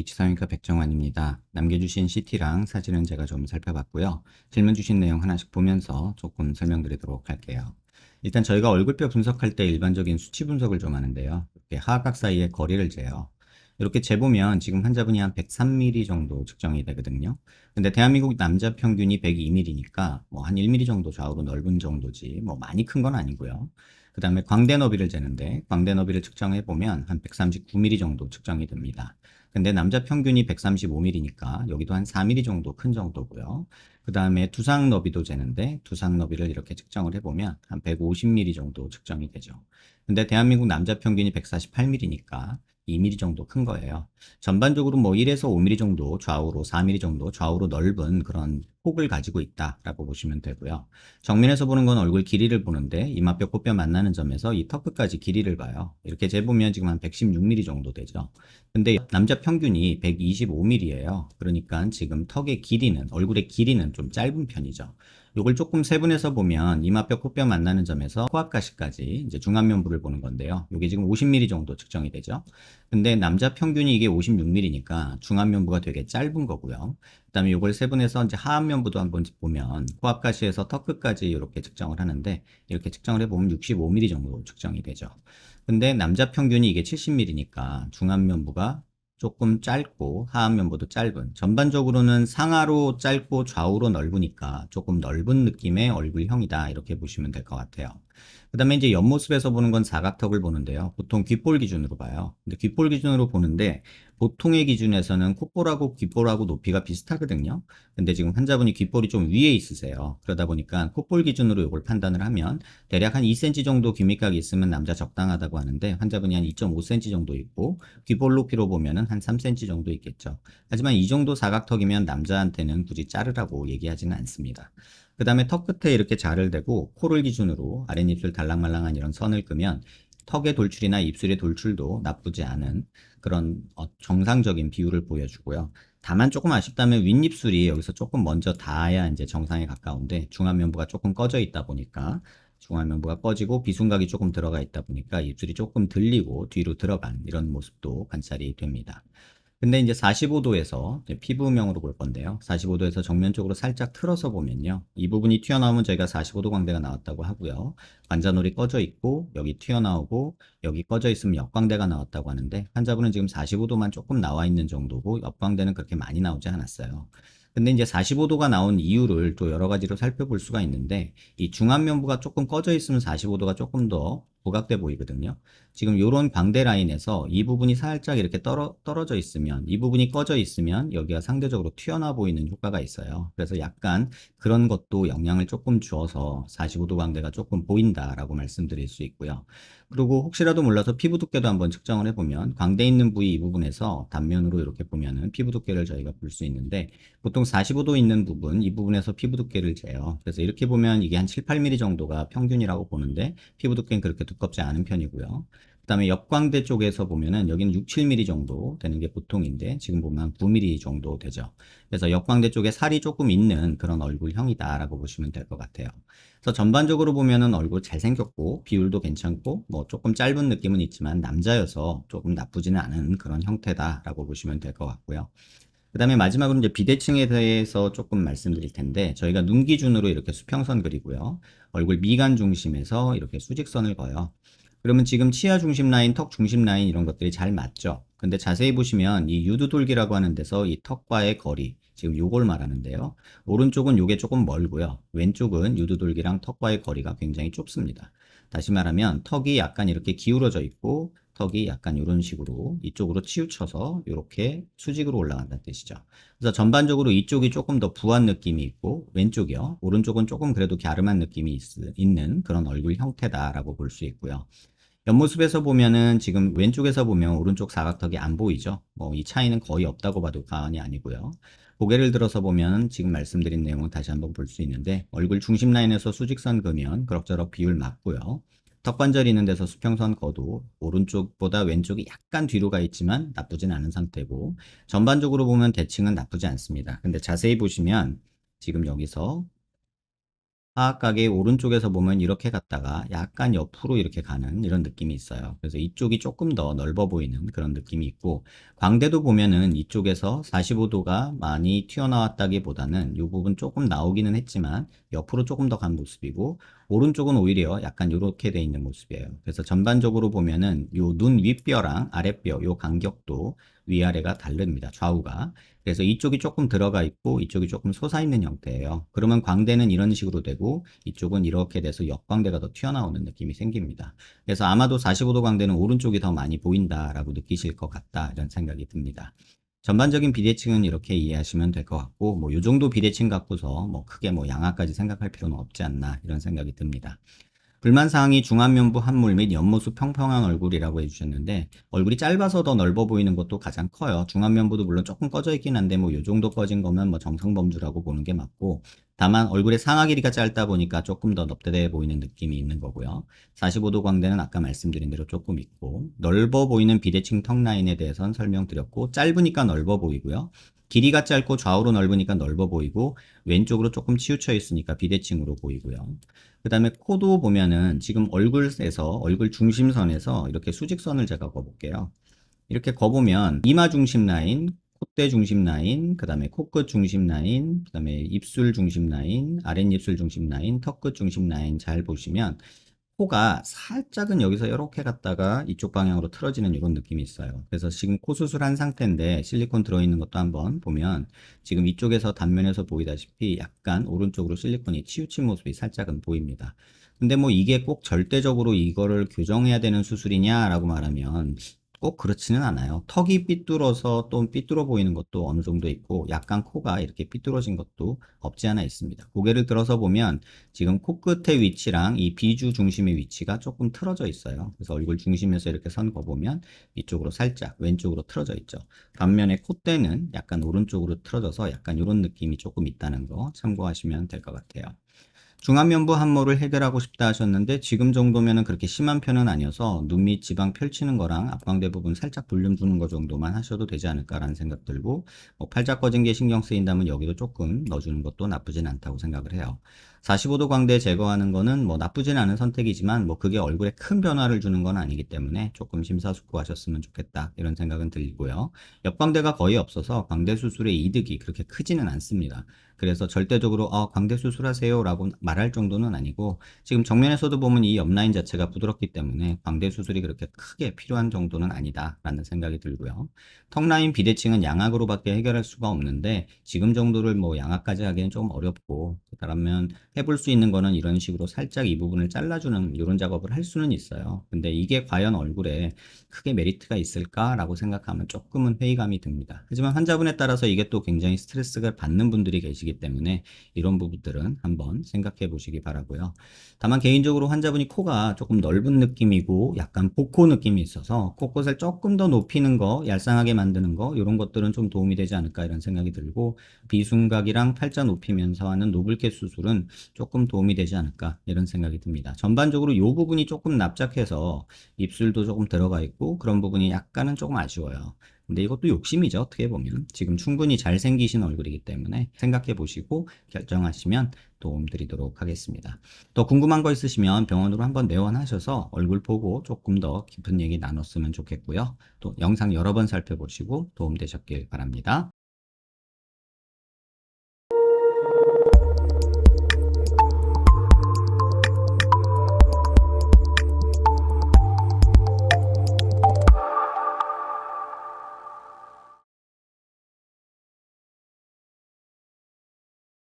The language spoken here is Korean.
H성형외과 백정환입니다. 남겨주신 CT랑 사진은 제가 좀 살펴봤고요. 질문 주신 내용 하나씩 보면서 조금 설명드리도록 할게요. 일단 저희가 얼굴뼈 분석할 때 일반적인 수치 분석을 좀 하는데요. 이렇게 하악각 사이의 거리를 재요. 이렇게 재보면 지금 환자분이 한 103mm 정도 측정이 되거든요. 근데 대한민국 남자 평균이 102mm니까 뭐 한 1mm 정도 좌우로 넓은 정도지 뭐 많이 큰 건 아니고요. 그 다음에 광대 너비를 재는데 광대 너비를 측정해 보면 한 139mm 정도 측정이 됩니다. 근데 남자 평균이 135mm니까 여기도 한 4mm 정도 큰 정도고요. 그 다음에 두상 너비도 재는데 두상 너비를 이렇게 측정을 해보면 한 150mm 정도 측정이 되죠. 근데 대한민국 남자 평균이 148mm니까 2mm 정도 큰 거예요. 전반적으로 뭐 1에서 5mm 정도 좌우로 4mm 정도 좌우로 넓은 그런 폭을 가지고 있다라고 보시면 되고요. 정면에서 보는 건 얼굴 길이를 보는데 이마뼈 코뼈 만나는 점에서 이 턱 끝까지 길이를 봐요. 이렇게 재보면 지금 한 116mm 정도 되죠. 근데 남자 평균이 125mm예요. 그러니까 지금 턱의 길이는, 얼굴의 길이는 좀 짧은 편이죠. 요걸 조금 세분해서 보면 이마뼈 코뼈 만나는 점에서 코앞가시까지 이제 중안면부를 보는 건데요. 요게 지금 50mm 정도 측정이 되죠. 근데 남자 평균이 이게 56mm니까 중안면부가 되게 짧은 거고요. 그다음에 요걸 세분해서 이제 하안면부도 한번 보면 코앞가시에서 턱 끝까지 이렇게 측정을 하는데 이렇게 측정을 해보면 65mm 정도 측정이 되죠. 근데 남자 평균이 이게 70mm니까 중안면부가 조금 짧고 하안면부도 짧은, 전반적으로는 상하로 짧고 좌우로 넓으니까 조금 넓은 느낌의 얼굴형이다, 이렇게 보시면 될 것 같아요. 그 다음에 이제 옆모습에서 보는 건 사각턱을 보는데요. 보통 귓볼 기준으로 봐요. 근데 귓볼 기준으로 보는데 보통의 기준에서는 콧볼하고 귓볼하고 높이가 비슷하거든요. 근데 지금 환자분이 귓볼이 좀 위에 있으세요. 그러다 보니까 콧볼 기준으로 이걸 판단을 하면 대략 한 2cm 정도 귀밑각이 있으면 남자 적당하다고 하는데 환자분이 한 2.5cm 정도 있고 귓볼 높이로 보면은 한 3cm 정도 있겠죠. 하지만 이 정도 사각턱이면 남자한테는 굳이 자르라고 얘기하지는 않습니다. 그 다음에 턱 끝에 이렇게 자를 대고 코를 기준으로 아랫입술 달랑말랑한 이런 선을 끄면 턱의 돌출이나 입술의 돌출도 나쁘지 않은 그런 정상적인 비율을 보여주고요. 다만 조금 아쉽다면 윗입술이 여기서 조금 먼저 닿아야 이제 정상에 가까운데 중안면부가 조금 꺼져 있다 보니까 중안면부가 꺼지고 비순각이 조금 들어가 있다 보니까 입술이 조금 들리고 뒤로 들어간 이런 모습도 관찰이 됩니다. 근데 이제 45도에서 피부명으로 볼 건데요. 45도에서 정면 쪽으로 살짝 틀어서 보면요. 이 부분이 튀어나오면 저희가 45도 광대가 나왔다고 하고요. 관자놀이 꺼져 있고 여기 튀어나오고 여기 꺼져 있으면 역광대가 나왔다고 하는데 환자분은 지금 45도만 조금 나와 있는 정도고 역광대는 그렇게 많이 나오지 않았어요. 근데 이제 45도가 나온 이유를 또 여러 가지로 살펴볼 수가 있는데 이 중안면부가 조금 꺼져 있으면 45도가 조금 더 부각돼 보이거든요. 지금 이런 광대 라인에서 이 부분이 살짝 이렇게 떨어져 있으면, 이 부분이 꺼져 있으면 여기가 상대적으로 튀어나와 보이는 효과가 있어요. 그래서 약간 그런 것도 영향을 조금 주어서 45도 광대가 조금 보인다라고 말씀드릴 수 있고요. 그리고 혹시라도 몰라서 피부 두께도 한번 측정을 해보면 광대 있는 부위 이 부분에서 단면으로 이렇게 보면은 피부 두께를 저희가 볼 수 있는데 보통 45도 있는 부분, 이 부분에서 피부 두께를 재요. 그래서 이렇게 보면 이게 한 7, 8mm 정도가 평균이라고 보는데 피부 두께는 그렇게 두껍지 않은 편이고요. 그 다음에 옆광대 쪽에서 보면은 여기는 6, 7mm 정도 되는 게 보통인데 지금 보면 한 9mm 정도 되죠. 그래서 옆광대 쪽에 살이 조금 있는 그런 얼굴형이다라고 보시면 될 것 같아요. 그래서 전반적으로 보면은 얼굴 잘생겼고 비율도 괜찮고 뭐 조금 짧은 느낌은 있지만 남자여서 조금 나쁘지는 않은 그런 형태다라고 보시면 될 것 같고요. 그 다음에 마지막으로 이제 비대칭에 대해서 조금 말씀드릴 텐데 저희가 눈 기준으로 이렇게 수평선 그리고요. 얼굴 미간 중심에서 이렇게 수직선을 그어요. 그러면 지금 치아 중심 라인, 턱 중심 라인 이런 것들이 잘 맞죠? 근데 자세히 보시면 이 유두돌기라고 하는 데서 이 턱과의 거리, 지금 요걸 말하는데요. 오른쪽은 요게 조금 멀고요. 왼쪽은 유두돌기랑 턱과의 거리가 굉장히 좁습니다. 다시 말하면 턱이 약간 이렇게 기울어져 있고 턱이 약간 이런 식으로 이쪽으로 치우쳐서 이렇게 수직으로 올라간다는 뜻이죠. 그래서 전반적으로 이쪽이 조금 더 부한 느낌이 있고 왼쪽이요. 오른쪽은 조금 그래도 갸름한 느낌이 있는 그런 얼굴 형태다라고 볼 수 있고요. 옆모습에서 보면은 지금 왼쪽에서 보면 오른쪽 사각턱이 안 보이죠. 뭐 이 차이는 거의 없다고 봐도 과언이 아니고요. 고개를 들어서 보면 지금 말씀드린 내용을 다시 한번 볼 수 있는데 얼굴 중심 라인에서 수직선 그면 그럭저럭 비율 맞고요. 턱관절이 있는 데서 수평선 거도 오른쪽보다 왼쪽이 약간 뒤로 가 있지만 나쁘진 않은 상태고 전반적으로 보면 대칭은 나쁘지 않습니다. 근데 자세히 보시면 지금 여기서 하악각의 오른쪽에서 보면 이렇게 갔다가 약간 옆으로 이렇게 가는 이런 느낌이 있어요. 그래서 이쪽이 조금 더 넓어 보이는 그런 느낌이 있고, 광대도 보면은 이쪽에서 45도가 많이 튀어나왔다기보다는 이 부분 조금 나오기는 했지만 옆으로 조금 더 간 모습이고, 오른쪽은 오히려 약간 이렇게 돼 있는 모습이에요. 그래서 전반적으로 보면은 요 눈 윗뼈랑 아랫뼈 요 간격도 위아래가 다릅니다. 좌우가. 그래서 이쪽이 조금 들어가 있고 이쪽이 조금 솟아 있는 형태예요. 그러면 광대는 이런 식으로 되고 이쪽은 이렇게 돼서 역광대가 더 튀어나오는 느낌이 생깁니다. 그래서 아마도 45도 광대는 오른쪽이 더 많이 보인다라고 느끼실 것 같다 이런 생각이 듭니다. 전반적인 비대칭은 이렇게 이해하시면 될 것 같고, 뭐 요 정도 비대칭 갖고서 뭐 크게 뭐 양아까지 생각할 필요는 없지 않나 이런 생각이 듭니다. 불만사항이 중안면부 함몰 및 옆모습 평평한 얼굴이라고 해주셨는데, 얼굴이 짧아서 더 넓어 보이는 것도 가장 커요. 중안면부도 물론 조금 꺼져 있긴 한데 뭐 요 정도 꺼진 거면 뭐 정성범주라고 보는 게 맞고, 다만 얼굴의 상하 길이가 짧다 보니까 조금 더 넙대대 보이는 느낌이 있는 거고요. 45도 광대는 아까 말씀드린 대로 조금 있고, 넓어 보이는 비대칭 턱 라인에 대해서는 설명드렸고, 짧으니까 넓어 보이고요. 길이가 짧고 좌우로 넓으니까 넓어 보이고, 왼쪽으로 조금 치우쳐 있으니까 비대칭으로 보이고요. 그 다음에 코도 보면은 지금 얼굴에서 얼굴 중심선에서 이렇게 수직선을 제가 그어볼게요. 이렇게 그어보면 이마 중심 라인, 콧대 중심 라인, 그 다음에 코끝 중심 라인, 그 다음에 입술 중심 라인, 아랫입술 중심 라인, 턱끝 중심 라인 잘 보시면 코가 살짝은 여기서 이렇게 갔다가 이쪽 방향으로 틀어지는 이런 느낌이 있어요. 그래서 지금 코 수술한 상태인데 실리콘 들어있는 것도 한번 보면 지금 이쪽에서 단면에서 보이다시피 약간 오른쪽으로 실리콘이 치우친 모습이 살짝은 보입니다. 근데 뭐 이게 꼭 절대적으로 이거를 교정해야 되는 수술이냐라고 말하면 꼭 그렇지는 않아요. 턱이 삐뚤어서 또 삐뚤어 보이는 것도 어느 정도 있고 약간 코가 이렇게 삐뚤어진 것도 없지 않아 있습니다. 고개를 들어서 보면 지금 코끝의 위치랑 이 비주 중심의 위치가 조금 틀어져 있어요. 그래서 얼굴 중심에서 이렇게 선 거보면 이쪽으로 살짝 왼쪽으로 틀어져 있죠. 반면에 콧대는 약간 오른쪽으로 틀어져서 약간 이런 느낌이 조금 있다는 거 참고하시면 될 것 같아요. 중안면부 함몰을 해결하고 싶다 하셨는데 지금 정도면은 그렇게 심한 편은 아니어서 눈 밑 지방 펼치는 거랑 앞광대 부분 살짝 볼륨 주는 거 정도만 하셔도 되지 않을까라는 생각 들고, 뭐 팔자 꺼진 게 신경 쓰인다면 여기도 조금 넣어주는 것도 나쁘진 않다고 생각을 해요. 45도 광대 제거하는 거는 뭐 나쁘진 않은 선택이지만 뭐 그게 얼굴에 큰 변화를 주는 건 아니기 때문에 조금 심사숙고하셨으면 좋겠다 이런 생각은 들고요. 옆광대가 거의 없어서 광대 수술의 이득이 그렇게 크지는 않습니다. 그래서 절대적으로 광대 수술하세요 라고 말할 정도는 아니고, 지금 정면에서도 보면 이 옆라인 자체가 부드럽기 때문에 광대 수술이 그렇게 크게 필요한 정도는 아니다 라는 생각이 들고요. 턱라인 비대칭은 양악으로밖에 해결할 수가 없는데 지금 정도를 뭐 양악까지 하기는 좀 어렵고, 그러면 해볼 수 있는 거는 이런 식으로 살짝 이 부분을 잘라주는 이런 작업을 할 수는 있어요. 근데 이게 과연 얼굴에 크게 메리트가 있을까라고 생각하면 조금은 회의감이 듭니다. 하지만 환자분에 따라서 이게 또 굉장히 스트레스가 받는 분들이 계시기 때문에 이런 부분들은 한번 생각해 보시기 바라고요. 다만 개인적으로 환자분이 코가 조금 넓은 느낌이고 약간 복코 느낌이 있어서 코끝을 조금 더 높이는 거, 얄쌍하게 만드는 거 이런 것들은 좀 도움이 되지 않을까 이런 생각이 들고, 비순각이랑 팔자 높이면서 하는 노블캣 수술은 조금 도움이 되지 않을까 이런 생각이 듭니다. 전반적으로 이 부분이 조금 납작해서 입술도 조금 들어가 있고 그런 부분이 약간은 조금 아쉬워요. 근데 이것도 욕심이죠. 어떻게 보면 지금 충분히 잘생기신 얼굴이기 때문에 생각해 보시고 결정하시면 도움 드리도록 하겠습니다. 더 궁금한 거 있으시면 병원으로 한번 내원하셔서 얼굴 보고 조금 더 깊은 얘기 나눴으면 좋겠고요. 또 영상 여러 번 살펴보시고 도움 되셨길 바랍니다.